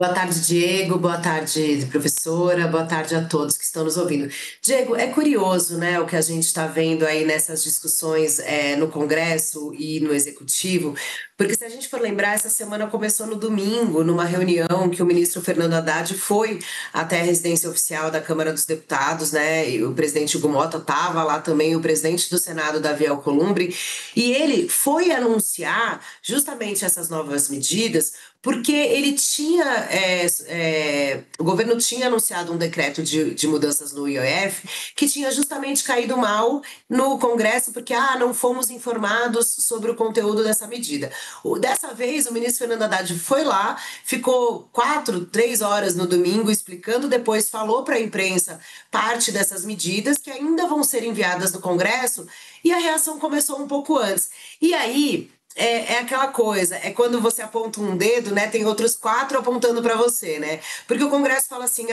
Boa tarde, Diego. Boa tarde, professora. Boa tarde a todos que estão nos ouvindo. Diego, é curioso, né, o que a gente está vendo aí nessas discussões no Congresso e no Executivo, porque se a gente for lembrar, essa semana começou no domingo, numa reunião que o ministro Fernando Haddad foi até a residência oficial da Câmara dos Deputados, né, e o presidente Hugo Mota estava lá também, o presidente do Senado, Davi Alcolumbre, e ele foi anunciar justamente essas novas medidas porque ele tinha, o governo tinha anunciado um decreto de mudanças no IOF que tinha justamente caído mal no Congresso, porque não fomos informados sobre o conteúdo dessa medida. Dessa vez, o ministro Fernando Haddad foi lá, ficou 3 horas no domingo explicando, depois falou para a imprensa parte dessas medidas que ainda vão ser enviadas no Congresso, e a reação começou um pouco antes. E aí. É aquela coisa, é quando você aponta um dedo, né? Tem outros quatro apontando para você, né? Porque o Congresso fala assim: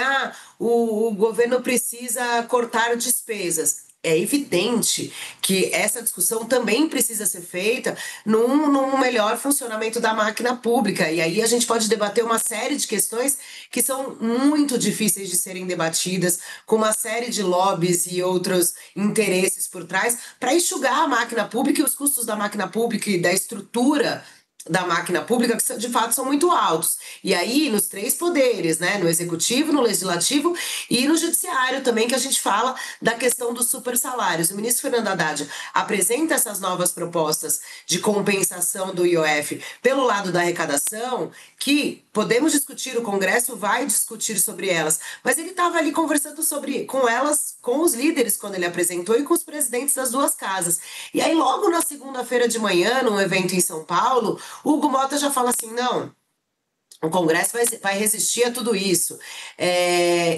o governo precisa cortar despesas. É evidente que essa discussão também precisa ser feita num melhor funcionamento da máquina pública. E aí a gente pode debater uma série de questões que são muito difíceis de serem debatidas, com uma série de lobbies e outros interesses por trás, para enxugar a máquina pública e os custos da máquina pública e da estrutura da máquina pública, que de fato são muito altos. E aí, nos três poderes, né? No executivo, no legislativo e no judiciário também, que a gente fala da questão dos super salários. O ministro Fernando Haddad apresenta essas novas propostas de compensação do IOF pelo lado da arrecadação, que podemos discutir, o Congresso vai discutir sobre elas, mas ele estava ali conversando com elas, com os líderes, quando ele apresentou, e com os presidentes das duas casas. E aí, logo na segunda-feira de manhã, num evento em São Paulo, o Hugo Mota já fala assim: não, o Congresso vai resistir a tudo isso.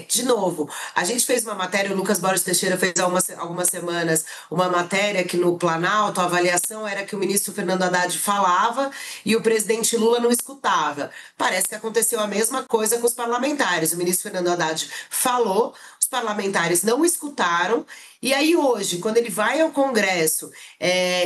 De novo, a gente fez uma matéria, o Lucas Borges Teixeira fez há algumas semanas uma matéria que no Planalto a avaliação era que o ministro Fernando Haddad falava e o presidente Lula não escutava. Parece que aconteceu a mesma coisa com os parlamentares. O ministro Fernando Haddad falou, os parlamentares não escutaram, e aí hoje, quando ele vai ao Congresso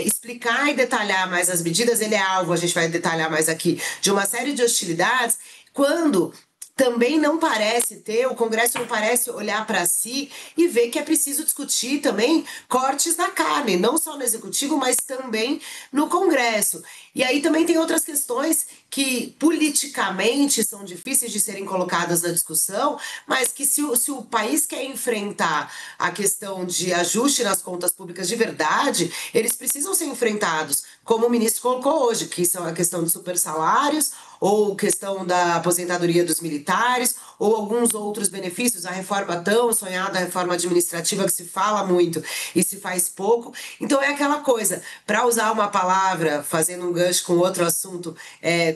explicar e detalhar mais as medidas, ele é alvo, a gente vai detalhar mais aqui, de uma série de hostilidades, quando também não parece ter, o Congresso não parece olhar para si e ver que é preciso discutir também cortes na carne, não só no Executivo, mas também no Congresso. E aí também tem outras questões que politicamente são difíceis de serem colocadas na discussão, mas que se o país quer enfrentar a questão de ajuste nas contas públicas de verdade, eles precisam ser enfrentados, como o ministro colocou hoje, que são a questão de super salários, ou questão da aposentadoria dos militares, ou alguns outros benefícios, a reforma tão sonhada, a reforma administrativa que se fala muito e se faz pouco. Então é aquela coisa, para usar uma palavra, fazendo um gancho com outro assunto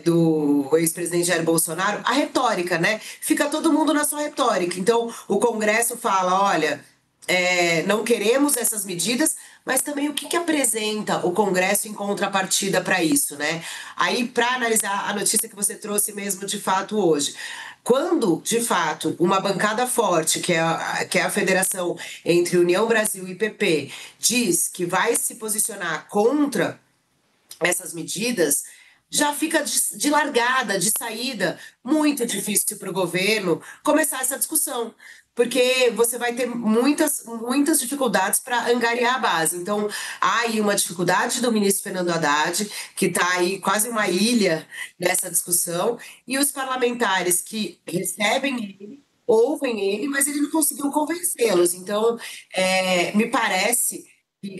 do ex-presidente Jair Bolsonaro, a retórica, né? Fica todo mundo na sua retórica. Então o Congresso fala: olha, não queremos essas medidas, mas também o que apresenta o Congresso em contrapartida para isso, né? Aí, para analisar a notícia que você trouxe mesmo de fato hoje, quando, de fato, uma bancada forte, que é a federação entre União Brasil e PP, diz que vai se posicionar contra essas medidas, já fica de largada, de saída, muito difícil para o governo começar essa discussão, porque você vai ter muitas dificuldades para angariar a base. Então, há aí uma dificuldade do ministro Fernando Haddad, que está aí quase uma ilha nessa discussão, e os parlamentares que recebem ele, ouvem ele, mas ele não conseguiu convencê-los. Então, me parece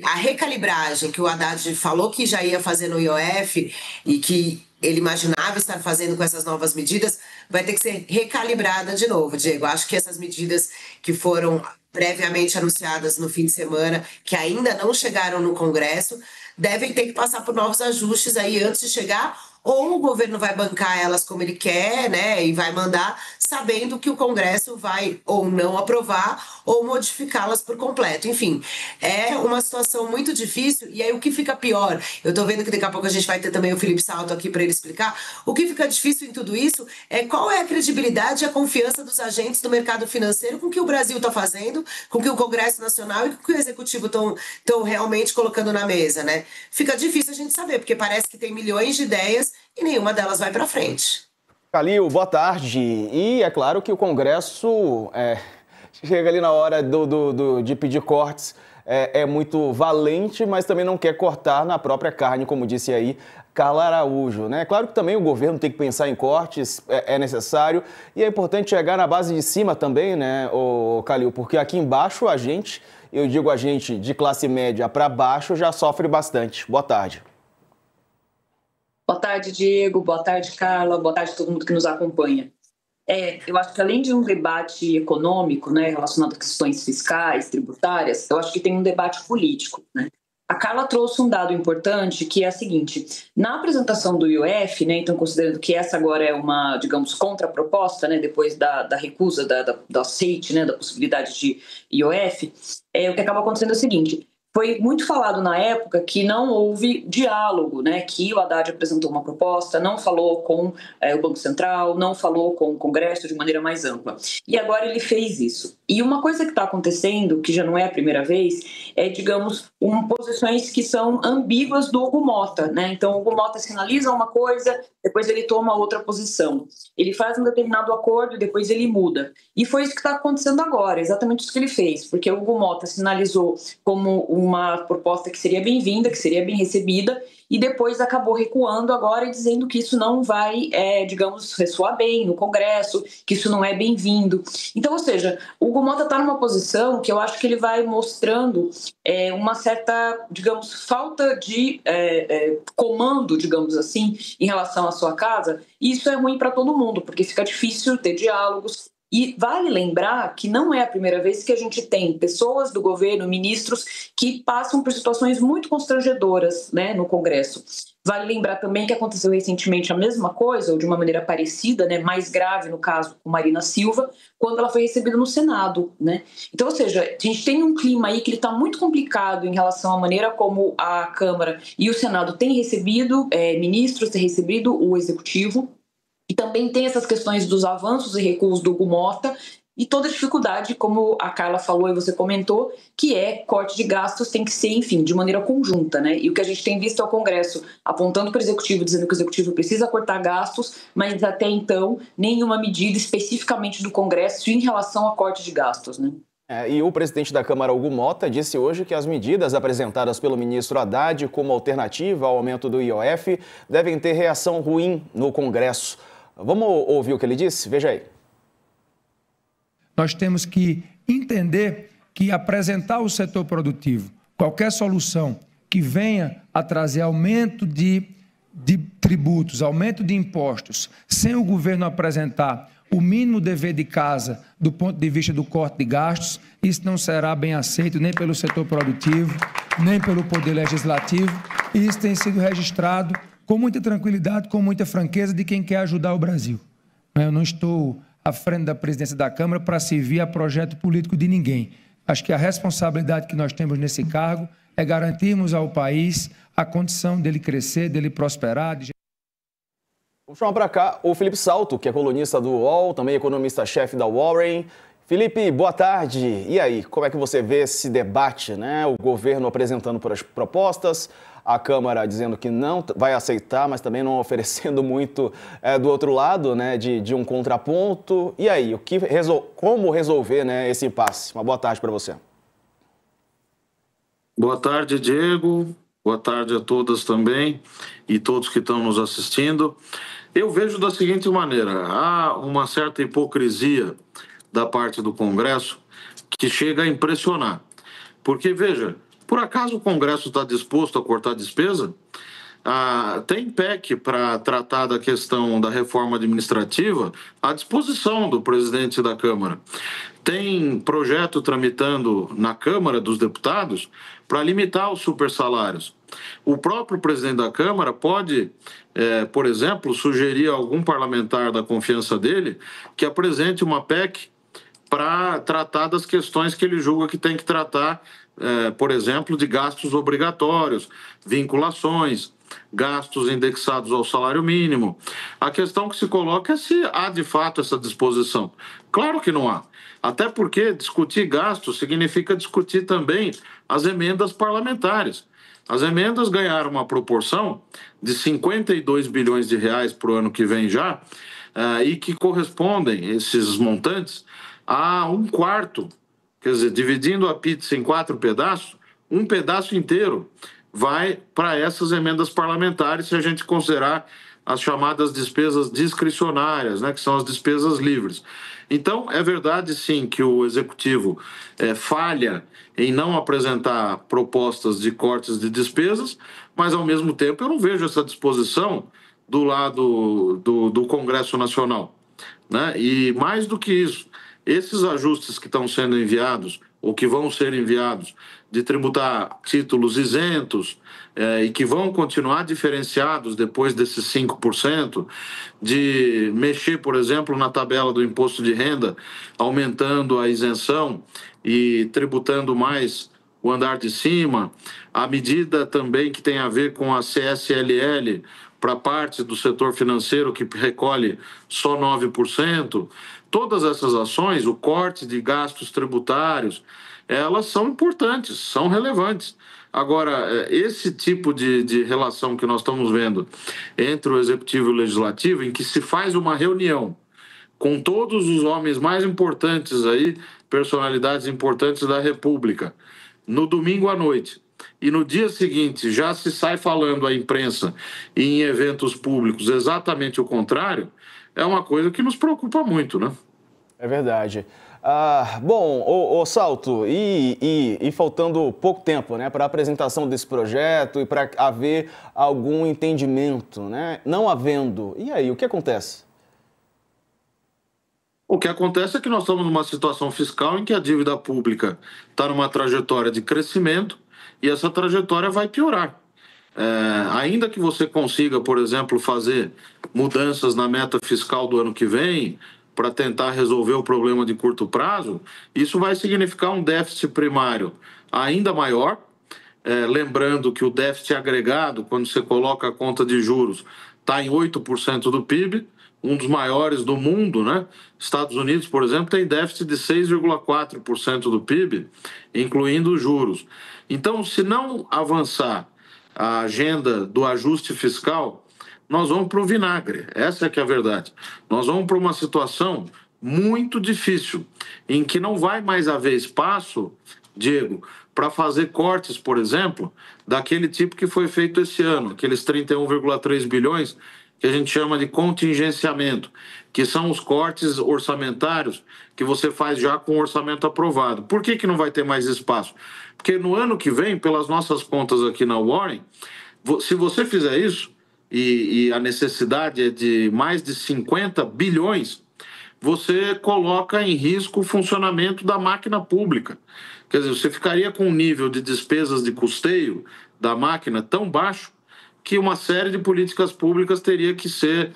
a recalibragem que o Haddad falou que já ia fazer no IOF e que ele imaginava estar fazendo com essas novas medidas, vai ter que ser recalibrada de novo, Diego. Acho que essas medidas que foram previamente anunciadas no fim de semana, que ainda não chegaram no Congresso, devem ter que passar por novos ajustes aí antes de chegar, ou o governo vai bancar elas como ele quer, né, e vai mandar, sabendo que o Congresso vai ou não aprovar ou modificá-las por completo. Enfim, é uma situação muito difícil. E aí o que fica pior, eu tô vendo que daqui a pouco a gente vai ter também o Felipe Salto aqui para ele explicar, o que fica difícil em tudo isso é qual é a credibilidade e a confiança dos agentes do mercado financeiro com o que o Brasil está fazendo, com o que o Congresso Nacional e com o que o Executivo estão realmente colocando na mesa, né? Fica difícil a gente saber, porque parece que tem milhões de ideias e nenhuma delas vai para frente. Calil, boa tarde. E é claro que o Congresso chega ali na hora de pedir cortes, é muito valente, mas também não quer cortar na própria carne, como disse aí Carla Araújo, né? Claro que também o governo tem que pensar em cortes, é necessário, e é importante chegar na base de cima também, né, Calil, porque aqui embaixo eu digo a gente de classe média para baixo, já sofre bastante. Boa tarde. Boa tarde, Diego. Boa tarde, Carla. Boa tarde a todo mundo que nos acompanha. Eu acho que além de um debate econômico, né, relacionado a questões fiscais, tributárias, eu acho que tem um debate político, né? A Carla trouxe um dado importante, que é a seguinte: na apresentação do IOF, né, então considerando que essa agora é uma, digamos, contraproposta, né, depois da recusa, da aceite, né, da possibilidade de IOF, o que acaba acontecendo é o seguinte: foi muito falado na época que não houve diálogo, né? Que o Haddad apresentou uma proposta, não falou com o Banco Central, não falou com o Congresso de maneira mais ampla. E agora ele fez isso. E uma coisa que está acontecendo, que já não é a primeira vez, digamos, posições que são ambíguas do Hugo Mota, né? Então, o Hugo Mota sinaliza uma coisa, depois ele toma outra posição. Ele faz um determinado acordo e depois ele muda. E foi isso que está acontecendo agora, exatamente isso que ele fez, porque o Hugo Mota sinalizou como uma proposta que seria bem-vinda, que seria bem recebida, e depois acabou recuando agora e dizendo que isso não vai, digamos, ressoar bem no Congresso, que isso não é bem-vindo. Então, ou seja, o Hugo Mota está numa posição que eu acho que ele vai mostrando uma certa, digamos, falta de comando, digamos assim, em relação à sua casa, e isso é ruim para todo mundo, porque fica difícil ter diálogos. E vale lembrar que não é a primeira vez que a gente tem pessoas do governo, ministros, que passam por situações muito constrangedoras, né, no Congresso. Vale lembrar também que aconteceu recentemente a mesma coisa, ou de uma maneira parecida, né, mais grave no caso com Marina Silva, quando ela foi recebida no Senado, né? Então, ou seja, a gente tem um clima aí que ele está muito complicado em relação à maneira como a Câmara e o Senado têm recebido ministros, têm recebido o Executivo. E também tem essas questões dos avanços e recuos do Hugo Mota e toda a dificuldade, como a Carla falou e você comentou, que corte de gastos tem que ser, enfim, de maneira conjunta, né? E o que a gente tem visto é o Congresso apontando para o Executivo, dizendo que o Executivo precisa cortar gastos, mas até então nenhuma medida especificamente do Congresso em relação a corte de gastos, né? E o presidente da Câmara, Hugo Mota, disse hoje que as medidas apresentadas pelo ministro Haddad como alternativa ao aumento do IOF devem ter reação ruim no Congresso. Vamos ouvir o que ele disse? Veja aí. Nós temos que entender que apresentar o setor produtivo, qualquer solução que venha a trazer aumento de tributos, aumento de impostos, sem o governo apresentar o mínimo dever de casa do ponto de vista do corte de gastos, isso não será bem aceito nem pelo setor produtivo, nem pelo Poder Legislativo, e isso tem sido registrado com muita tranquilidade, com muita franqueza de quem quer ajudar o Brasil. Eu não estou à frente da presidência da Câmara para servir a projeto político de ninguém. Acho que a responsabilidade que nós temos nesse cargo é garantirmos ao país a condição dele crescer, dele prosperar. Vou chamar para cá o Felipe Salto, que é colunista do UOL, também economista-chefe da Warren. Felipe, boa tarde. E aí, como é que você vê esse debate, né? O governo apresentando propostas, a Câmara dizendo que não vai aceitar, mas também não oferecendo muito do outro lado, né, de um contraponto. E aí, como resolver, né, esse impasse? Uma boa tarde para você. Boa tarde, Diego. Boa tarde a todas também e todos que estão nos assistindo. Eu vejo da seguinte maneira: há uma certa hipocrisia da parte do Congresso que chega a impressionar. Porque, veja, por acaso o Congresso está disposto a cortar despesa? Tem PEC para tratar da questão da reforma administrativa à disposição do presidente da Câmara. Tem projeto tramitando na Câmara dos Deputados para limitar os supersalários. O próprio presidente da Câmara pode, por exemplo, sugerir a algum parlamentar da confiança dele que apresente uma PEC para tratar das questões que ele julga que tem que tratar, por exemplo, de gastos obrigatórios, vinculações, gastos indexados ao salário mínimo. A questão que se coloca é se há de fato essa disposição. Claro que não há. Até porque discutir gastos significa discutir também as emendas parlamentares. As emendas ganharam uma proporção de 52 bilhões de reais para o ano que vem já, e que correspondem, esses montantes, a 1/4. Quer dizer, dividindo a pizza em 4 pedaços, um pedaço inteiro vai para essas emendas parlamentares, se a gente considerar as chamadas despesas discricionárias, né, que são as despesas livres. Então, é verdade, sim, que o Executivo falha em não apresentar propostas de cortes de despesas, mas, ao mesmo tempo, eu não vejo essa disposição do lado do Congresso Nacional, né? E, mais do que isso, esses ajustes que estão sendo enviados, ou que vão ser enviados, de tributar títulos isentos e que vão continuar diferenciados depois desses 5%, de mexer, por exemplo, na tabela do imposto de renda, aumentando a isenção e tributando mais o andar de cima, a medida também que tem a ver com a CSLL para parte do setor financeiro que recolhe só 9%, todas essas ações, o corte de gastos tributários, elas são importantes, são relevantes. Agora, esse tipo de relação que nós estamos vendo entre o Executivo e o Legislativo, em que se faz uma reunião com todos os homens mais importantes aí, personalidades importantes da República, no domingo à noite, e no dia seguinte já se sai falando à imprensa e em eventos públicos exatamente o contrário, é uma coisa que nos preocupa muito, né? É verdade. Bom, ô Salto, e faltando pouco tempo, né, para a apresentação desse projeto e para haver algum entendimento, né? Não havendo, e aí, o que acontece? O que acontece é que nós estamos numa situação fiscal em que a dívida pública está numa trajetória de crescimento e essa trajetória vai piorar. Ainda que você consiga, por exemplo, fazer mudanças na meta fiscal do ano que vem para tentar resolver o problema de curto prazo, isso vai significar um déficit primário ainda maior. Lembrando que o déficit agregado, quando você coloca a conta de juros, está em 8% do PIB, um dos maiores do mundo, né? Estados Unidos, por exemplo, tem déficit de 6,4% do PIB, incluindo os juros. Então, se não avançar a agenda do ajuste fiscal, nós vamos para o vinagre. Essa é que é a verdade. Nós vamos para uma situação muito difícil, em que não vai mais haver espaço, Diego, para fazer cortes, por exemplo, daquele tipo que foi feito esse ano, aqueles 31,3 bilhões que a gente chama de contingenciamento, que são os cortes orçamentários que você faz já com o orçamento aprovado. Por que não vai ter mais espaço? Porque no ano que vem, pelas nossas contas aqui na Warren, se você fizer isso, e a necessidade é de mais de 50 bilhões, você coloca em risco o funcionamento da máquina pública. Quer dizer, você ficaria com um nível de despesas de custeio da máquina tão baixo que uma série de políticas públicas teriam que ser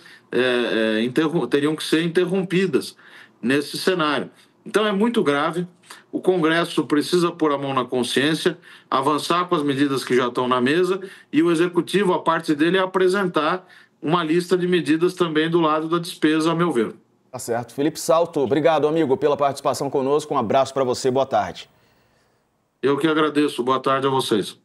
interrompidas nesse cenário. Então é muito grave, o Congresso precisa pôr a mão na consciência, avançar com as medidas que já estão na mesa e o Executivo, a parte dele, é apresentar uma lista de medidas também do lado da despesa, a meu ver. Tá certo. Felipe Salto, obrigado, amigo, pela participação conosco. Um abraço para você, boa tarde. Eu que agradeço, boa tarde a vocês.